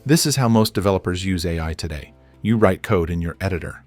This is how most developers use AI today. You write code in your editor.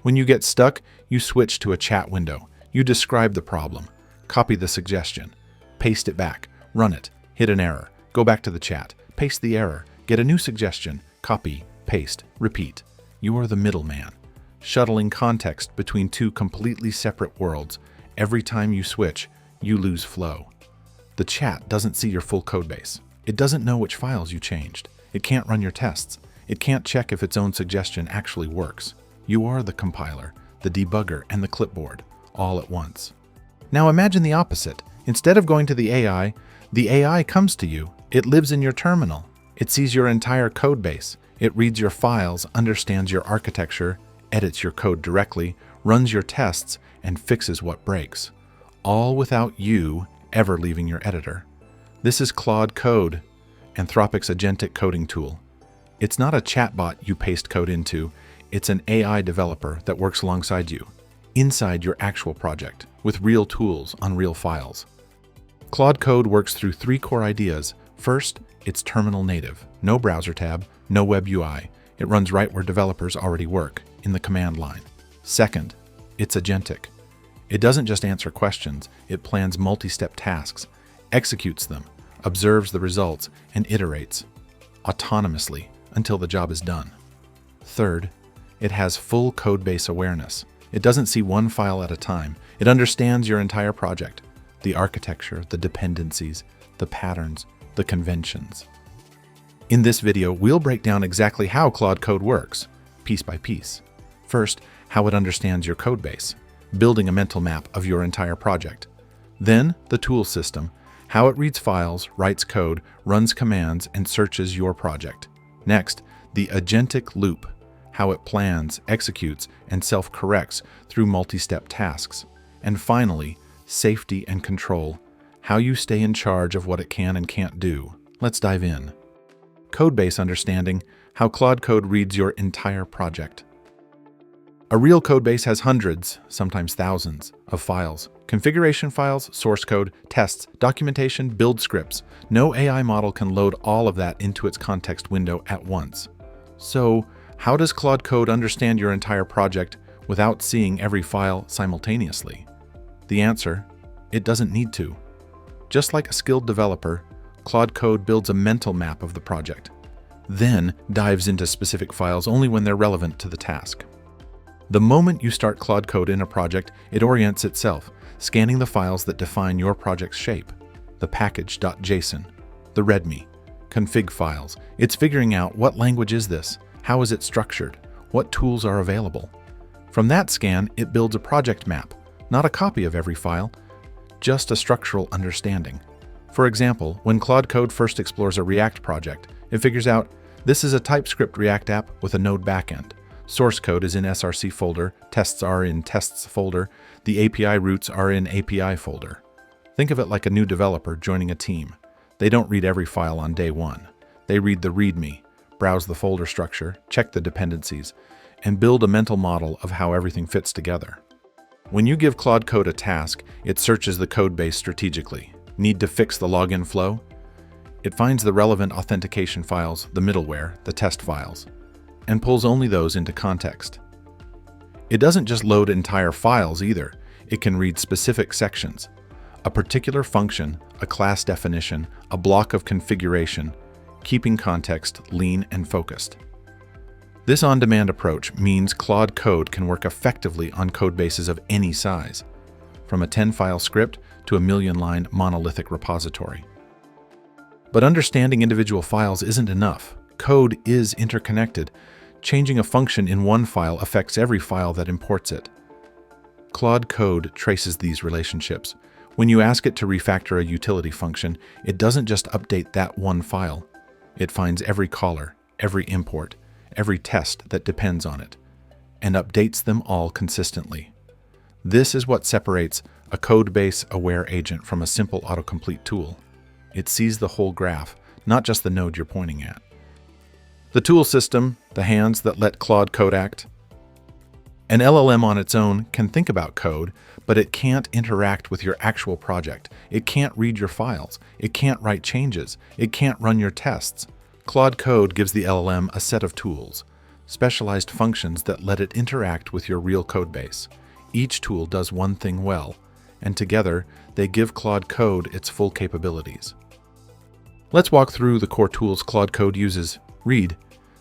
When you get stuck, you switch to a chat window. You describe the problem, copy the suggestion, paste it back, run it, hit an error, go back to the chat, paste the error, get a new suggestion, copy, paste, repeat. You are the middleman, shuttling context between two completely separate worlds. Every time you switch, you lose flow. The chat doesn't see your full codebase. It doesn't know which files you changed. It can't run your tests. It can't check if its own suggestion actually works. You are the compiler, the debugger, and the clipboard, all at once. Now imagine the opposite. Instead of going to the AI comes to you. It lives in your terminal. It sees your entire code base. It reads your files, understands your architecture, edits your code directly, runs your tests, and fixes what breaks. All without you ever leaving your editor. This is Claude Code, Anthropic's agentic coding tool. It's not a chatbot you paste code into. It's an AI developer that works alongside you, inside your actual project, with real tools on real files. Claude Code works through three core ideas. First, it's terminal native. No browser tab, no web UI. It runs right where developers already work, in the command line. Second, it's agentic. It doesn't just answer questions, it plans multi-step tasks, executes them, observes the results, and iterates autonomously until the job is done. Third, it has full codebase awareness. It doesn't see one file at a time. It understands your entire project, the architecture, the dependencies, the patterns, the conventions. In this video, we'll break down exactly how Claude Code works, piece by piece. First, how it understands your codebase, building a mental map of your entire project. Then, the tool system, how it reads files, writes code, runs commands, and searches your project. Next, the agentic loop, how it plans, executes, and self-corrects through multi-step tasks. And finally, safety and control, how you stay in charge of what it can and can't do. Let's dive in. Codebase understanding, how Claude Code reads your entire project. A real codebase has hundreds, sometimes thousands, of files. Configuration files, source code, tests, documentation, build scripts. No AI model can load all of that into its context window at once. So, how does Claude Code understand your entire project without seeing every file simultaneously? The answer, it doesn't need to. Just like a skilled developer, Claude Code builds a mental map of the project, then dives into specific files only when they're relevant to the task. The moment you start Claude Code in a project, it orients itself, scanning the files that define your project's shape, the package.json, the README, config files. It's figuring out what language is this, how is it structured, what tools are available. From that scan, it builds a project map, not a copy of every file, just a structural understanding. For example, when Claude Code first explores a React project, it figures out this is a TypeScript React app with a Node backend. Source code is in SRC folder, tests are in tests folder, the API routes are in API folder. Think of it like a new developer joining a team. They don't read every file on day one. They read the README, browse the folder structure, check the dependencies, and build a mental model of how everything fits together. When you give Claude Code a task, it searches the codebase strategically. Need to fix the login flow? It finds the relevant authentication files, the middleware, the test files, and pulls only those into context. It doesn't just load entire files either. It can read specific sections, a particular function, a class definition, a block of configuration, keeping context lean and focused. This on-demand approach means Claude Code can work effectively on codebases of any size, from a 10-file script to a million-line monolithic repository. But understanding individual files isn't enough. Code is interconnected. Changing a function in one file affects every file that imports it. Claude Code traces these relationships. When you ask it to refactor a utility function, it doesn't just update that one file. It finds every caller, every import, every test that depends on it, and updates them all consistently. This is what separates a codebase-aware agent from a simple autocomplete tool. It sees the whole graph, not just the node you're pointing at. The tool system, the hands that let Claude Code act. An LLM on its own can think about code, but it can't interact with your actual project. It can't read your files. It can't write changes. It can't run your tests. Claude Code gives the LLM a set of tools, specialized functions that let it interact with your real code base. Each tool does one thing well, and together they give Claude Code its full capabilities. Let's walk through the core tools Claude Code uses. Read.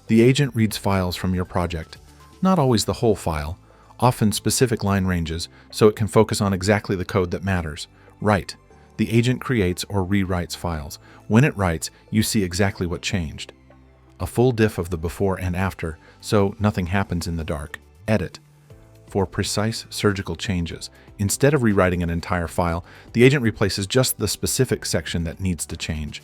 The agent reads files from your project. Not always the whole file, often specific line ranges, so it can focus on exactly the code that matters. Write. The agent creates or rewrites files. When it writes, you see exactly what changed. A full diff of the before and after, so nothing happens in the dark. Edit. For precise surgical changes. Instead of rewriting an entire file, the agent replaces just the specific section that needs to change,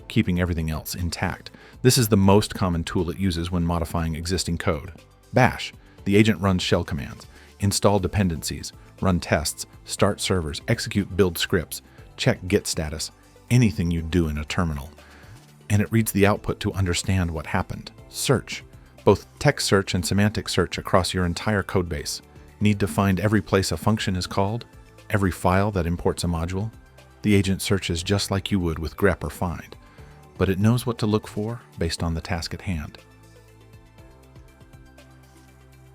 keeping everything else intact. This is the most common tool it uses when modifying existing code. Bash. The agent runs shell commands, install dependencies, run tests, start servers, execute build scripts, check Git status, anything you do in a terminal. And it reads the output to understand what happened. Search. Both text search and semantic search across your entire codebase. Need to find every place a function is called? Every file that imports a module? The agent searches just like you would with grep or find, but it knows what to look for based on the task at hand.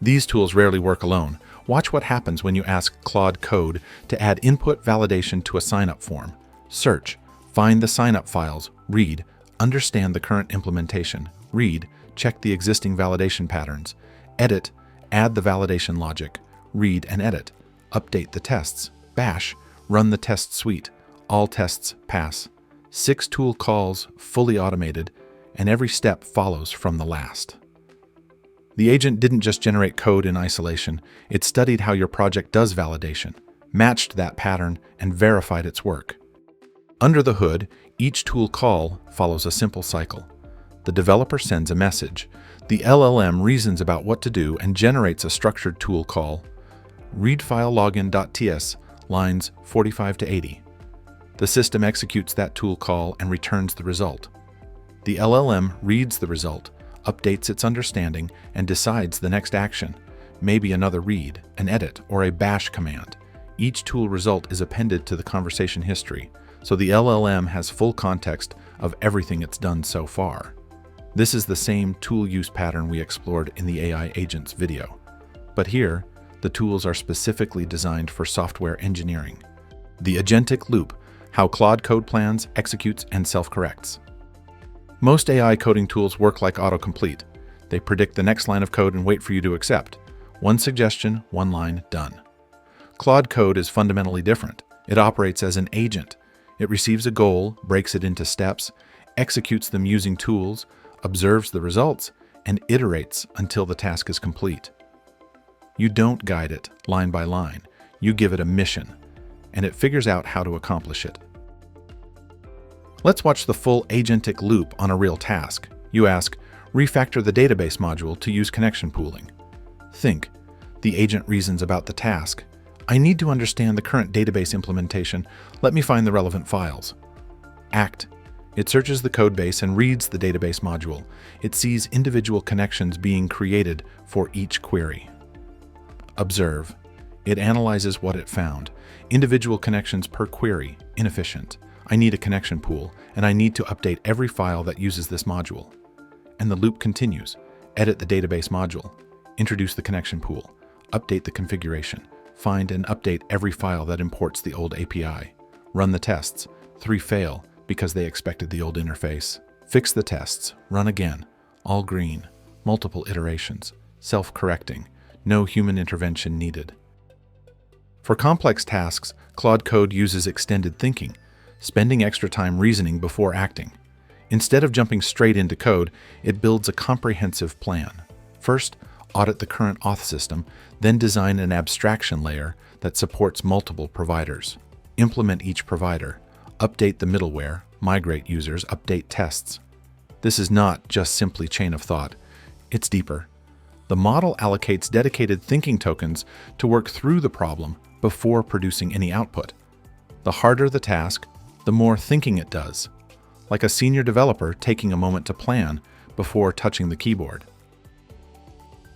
These tools rarely work alone. Watch what happens when you ask Claude Code to add input validation to a sign-up form. Search, find the sign-up files, read, understand the current implementation, read, check the existing validation patterns, edit, add the validation logic, read and edit, update the tests, bash, run the test suite, all tests pass. 6 tool calls, fully automated, and every step follows from the last. The agent didn't just generate code in isolation, it studied how your project does validation, matched that pattern, and verified its work. Under the hood, each tool call follows a simple cycle. The developer sends a message. The LLM reasons about what to do and generates a structured tool call. Read file login.ts, lines 45 to 80. The system executes that tool call and returns the result. The LLM reads the result, updates its understanding, and decides the next action, maybe another read, an edit, or a bash command. Each tool result is appended to the conversation history, so the LLM has full context of everything it's done so far. This is the same tool use pattern we explored in the AI agents video. But here, the tools are specifically designed for software engineering. The Agentic loop, how Claude Code plans, executes, and self-corrects. Most AI coding tools work like autocomplete. They predict the next line of code and wait for you to accept. One suggestion, one line, done. Claude Code is fundamentally different. It operates as an agent. It receives a goal, breaks it into steps, executes them using tools, observes the results, and iterates until the task is complete. You don't guide it line by line. You give it a mission, and it figures out how to accomplish it. Let's watch the full agentic loop on a real task. You ask, refactor the database module to use connection pooling. Think. The agent reasons about the task. I need to understand the current database implementation. Let me find the relevant files. Act. It searches the codebase and reads the database module. It sees individual connections being created for each query. Observe. It analyzes what it found. Individual connections per query, inefficient. I need a connection pool, and I need to update every file that uses this module. And the loop continues. Edit the database module. Introduce the connection pool. Update the configuration. Find and update every file that imports the old API. Run the tests. 3 fail because they expected the old interface. Fix the tests. Run again. All green. Multiple iterations. Self-correcting. No human intervention needed. For complex tasks, Claude Code uses extended thinking, spending extra time reasoning before acting. Instead of jumping straight into code, it builds a comprehensive plan. First, audit the current auth system, then design an abstraction layer that supports multiple providers. Implement each provider, update the middleware, migrate users, update tests. This is not just simply chain of thought, it's deeper. The model allocates dedicated thinking tokens to work through the problem before producing any output. The harder the task, the more thinking it does, like a senior developer taking a moment to plan before touching the keyboard.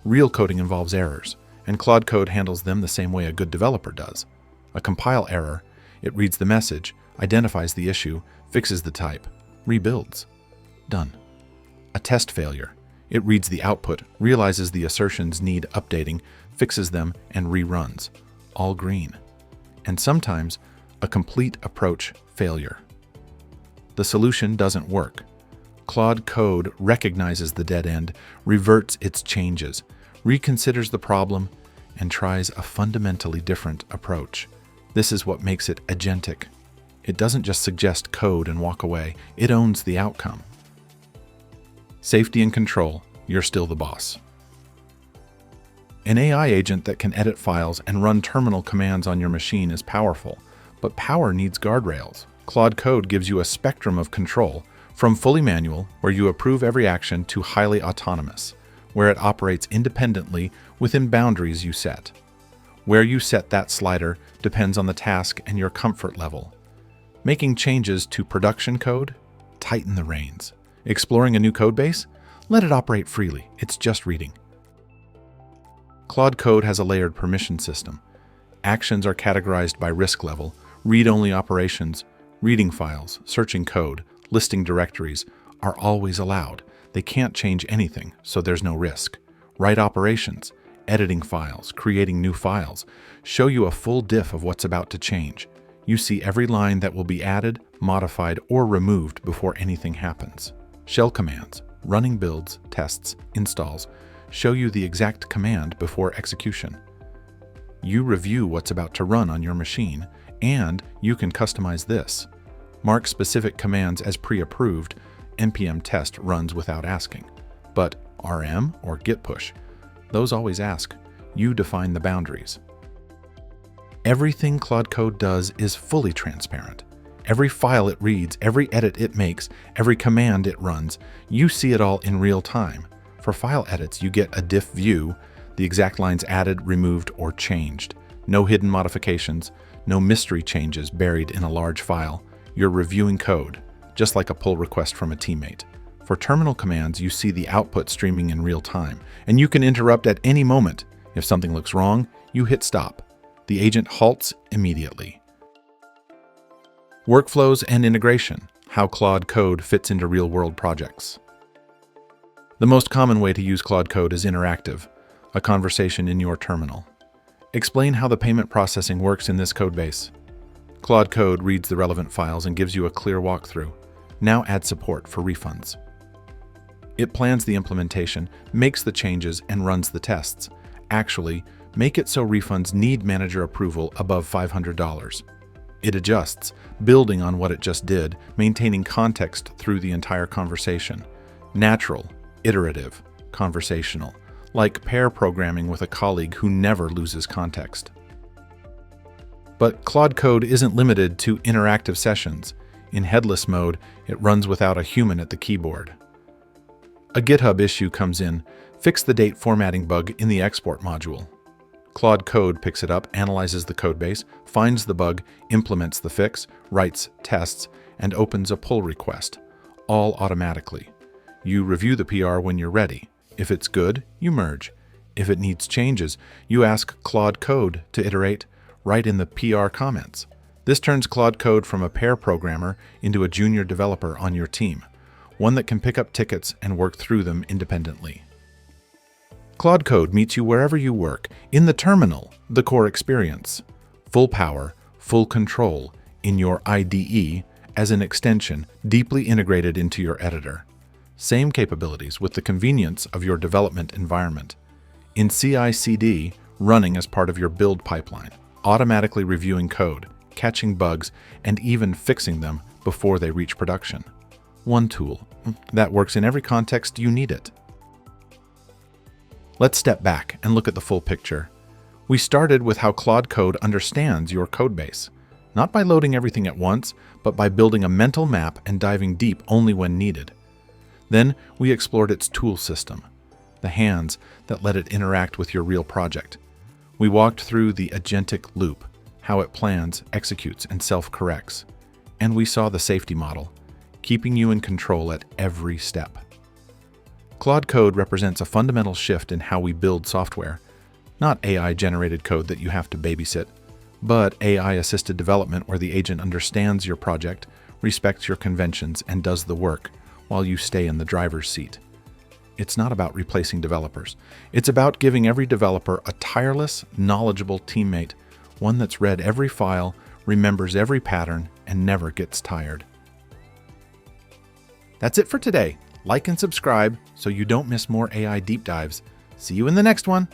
Real coding involves errors, and Claude Code handles them the same way a good developer does. A compile error, it reads the message, identifies the issue, fixes the type, rebuilds. Done. A test failure. It reads the output, realizes the assertions need updating, fixes them, and reruns. All green. And sometimes, a complete approach failure. The solution doesn't work. Claude Code recognizes the dead end, reverts its changes, reconsiders the problem, and tries a fundamentally different approach. This is what makes it agentic. It doesn't just suggest code and walk away, it owns the outcome. Safety and control, you're still the boss. An AI agent that can edit files and run terminal commands on your machine is powerful, but power needs guardrails. Claude Code gives you a spectrum of control, from fully manual, where you approve every action, to highly autonomous, where it operates independently within boundaries you set. Where you set that slider depends on the task and your comfort level. Making changes to production code? Tighten the reins. Exploring a new codebase? Let it operate freely. It's just reading. Claude Code has a layered permission system. Actions are categorized by risk level. Read-only operations, reading files, searching code, listing directories are always allowed. They can't change anything, so there's no risk. Write operations, editing files, creating new files, show you a full diff of what's about to change. You see every line that will be added, modified, or removed before anything happens. Shell commands, running builds, tests, installs, show you the exact command before execution. You review what's about to run on your machine, and you can customize this. Mark specific commands as pre-approved. npm test runs without asking. But rm or git push, those always ask. You define the boundaries. Everything Claude Code does is fully transparent. Every file it reads, every edit it makes, every command it runs, you see it all in real time. For file edits, you get a diff view, the exact lines added, removed, or changed. No hidden modifications, no mystery changes buried in a large file. You're reviewing code, just like a pull request from a teammate. For terminal commands, you see the output streaming in real time, and you can interrupt at any moment. If something looks wrong, you hit stop. The agent halts immediately. Workflows and integration, how Claude Code fits into real-world projects. The most common way to use Claude Code is interactive, a conversation in your terminal. Explain how the payment processing works in this codebase. Claude Code reads the relevant files and gives you a clear walkthrough. Now add support for refunds. It plans the implementation, makes the changes, and runs the tests. Actually, make it so refunds need manager approval above $500. It adjusts, building on what it just did, maintaining context through the entire conversation. Natural, iterative, conversational, like pair programming with a colleague who never loses context. But Claude Code isn't limited to interactive sessions. In Headless mode, it runs without a human at the keyboard. A GitHub issue comes in, fix the date formatting bug in the export module. Claude Code picks it up, analyzes the codebase, finds the bug, implements the fix, writes tests, and opens a pull request, all automatically. You review the PR when you're ready. If it's good, you merge. If it needs changes, you ask Claude Code to iterate, write in the PR comments. This turns Claude Code from a pair programmer into a junior developer on your team, one that can pick up tickets and work through them independently. Claude Code meets you wherever you work, in the terminal, the core experience. Full power, full control, in your IDE, as an extension deeply integrated into your editor. Same capabilities with the convenience of your development environment. In CI/CD, running as part of your build pipeline, automatically reviewing code, catching bugs, and even fixing them before they reach production. One tool that works in every context you need it. Let's step back and look at the full picture. We started with how Claude Code understands your codebase, not by loading everything at once, but by building a mental map and diving deep only when needed. Then we explored its tool system, the hands that let it interact with your real project. We walked through the agentic loop, how it plans, executes, and self-corrects. And we saw the safety model, keeping you in control at every step. Claude Code represents a fundamental shift in how we build software. Not AI-generated code that you have to babysit, but AI-assisted development where the agent understands your project, respects your conventions, and does the work while you stay in the driver's seat. It's not about replacing developers. It's about giving every developer a tireless, knowledgeable teammate, one that's read every file, remembers every pattern, and never gets tired. That's it for today. Like and subscribe so you don't miss more AI deep dives. See you in the next one.